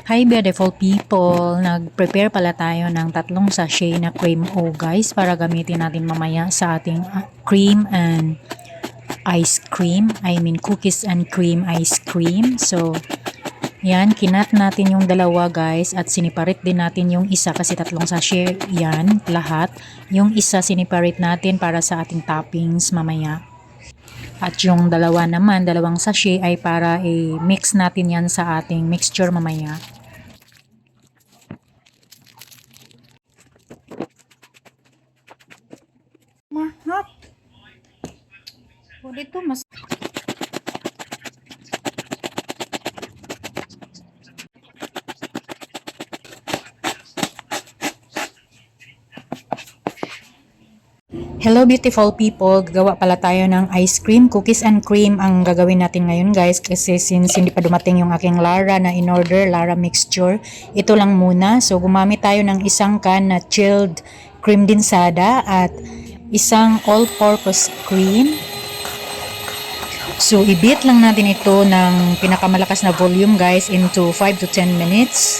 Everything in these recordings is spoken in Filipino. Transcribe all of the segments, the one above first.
Hi beautiful people! Nag-prepare pala tayo ng 3 sachet na cream o guys para gamitin natin mamaya sa ating cream and ice cream. I mean cookies and cream ice cream. So, yan, kinat natin yung dalawa guys at siniparit din natin yung isa kasi 3 sachet yan lahat. Yung isa siniparit natin para sa ating toppings mamaya. At yung dalawa naman, 2 sachet ay para i-mix natin yan sa ating mixture mamaya. Mahap. O dito mas Hello beautiful people, gagawa pala tayo ng ice cream, cookies and cream ang gagawin natin ngayon guys kasi since hindi pa dumating yung aking Lara na in-order, Lara mixture, ito lang muna. So gumamit tayo ng 1 can na chilled cream densada at isang all-purpose cream. So i-beat lang natin ito ng pinakamalakas na volume guys into 5 to 10 minutes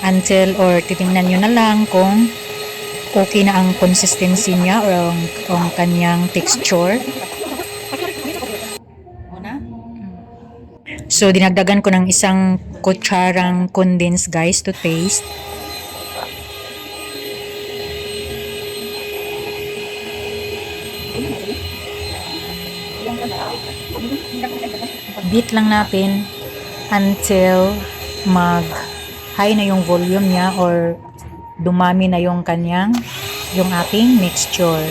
until or titingnan nyo na lang kung okay na ang consistency niya or ang kanyang texture. So, dinagdagan ko ng 1 kutsarang condensed guys to taste. Beat lang natin until mag-high na yung volume niya or dumami na yung ating mixture.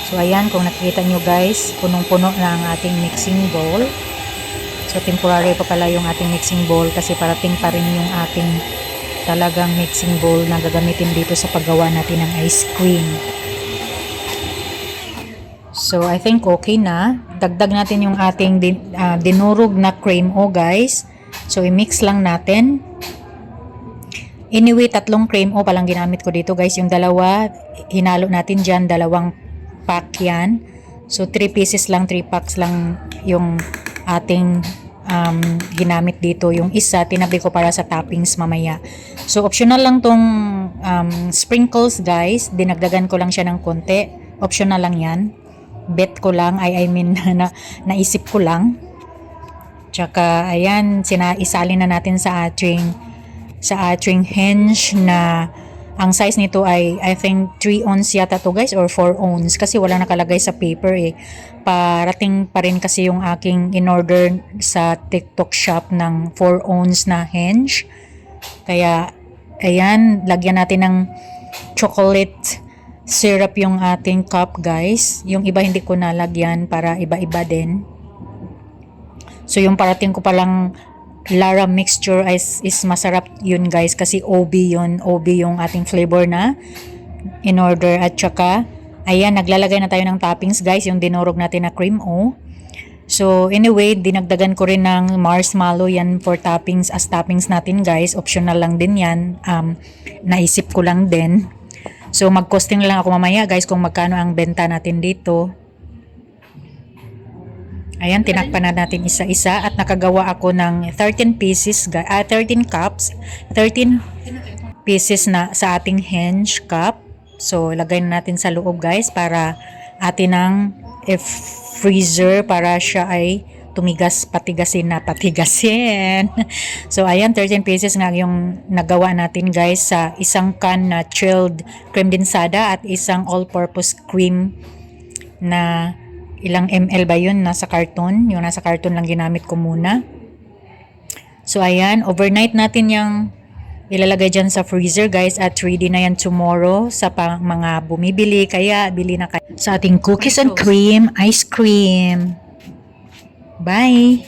So ayan, kung nakikita nyo guys, punong-puno na ang ating mixing bowl. So temporary pa pala yung ating mixing bowl kasi parating pa rin yung ating talagang mixing bowl na gagamitin dito sa paggawa natin ng ice cream. So I think okay na. Dagdag natin yung ating dinurog na cream guys. So i-mix lang natin. Anyway, 3 cream pa lang ginamit ko dito guys. Yung dalawa, hinalo natin dyan. 2 pack yan. So, 3 pieces lang, 3 packs lang yung ating ginamit dito. Yung isa, tinabi ko para sa toppings mamaya. So, optional lang tong sprinkles guys. Dinagdagan ko lang siya ng konti. Optional lang yan. Bet ko lang, I mean, naisip ko lang. Tsaka, ayan, isalin na natin sa ating hinge na ang size nito ay I think 3 ounce yata to guys or 4 ounce kasi wala nakalagay sa paper parating pa rin kasi yung aking in-order sa TikTok shop ng 4 ounce na hinge. Kaya ayan, lagyan natin ng chocolate syrup yung ating cup guys. Yung iba hindi ko nalagyan para iba-iba din. So yung parating ko palang Lara mixture is masarap yun guys kasi OB yung ating flavor na in order. At saka ayan, naglalagay na tayo ng toppings guys, yung dinurog natin na cream So anyway, dinagdagan ko rin ng marshmallow yan for toppings as toppings natin guys, optional lang din yan. Naisip ko lang din. So mag-costing lang ako mamaya guys kung magkano ang benta natin dito. Ayan, tinakpan na natin isa-isa at nakagawa ako ng 13 pieces, 13 cups, 13 pieces na sa ating hinge cup. So, lagay na natin sa loob guys para atin ang freezer para siya ay patigasin. So, ayan, 13 pieces nga yung nagawa natin guys sa 1 can na chilled cream densada at isang all-purpose cream na ilang ml ba yun? Nasa carton. Yung nasa carton lang ginamit ko muna. So, ayan. Overnight natin yung ilalagay dyan sa freezer, guys. At ready na yan tomorrow sa mga bumibili. Kaya, bili na kayo sa ating cookies and cream ice cream. Bye!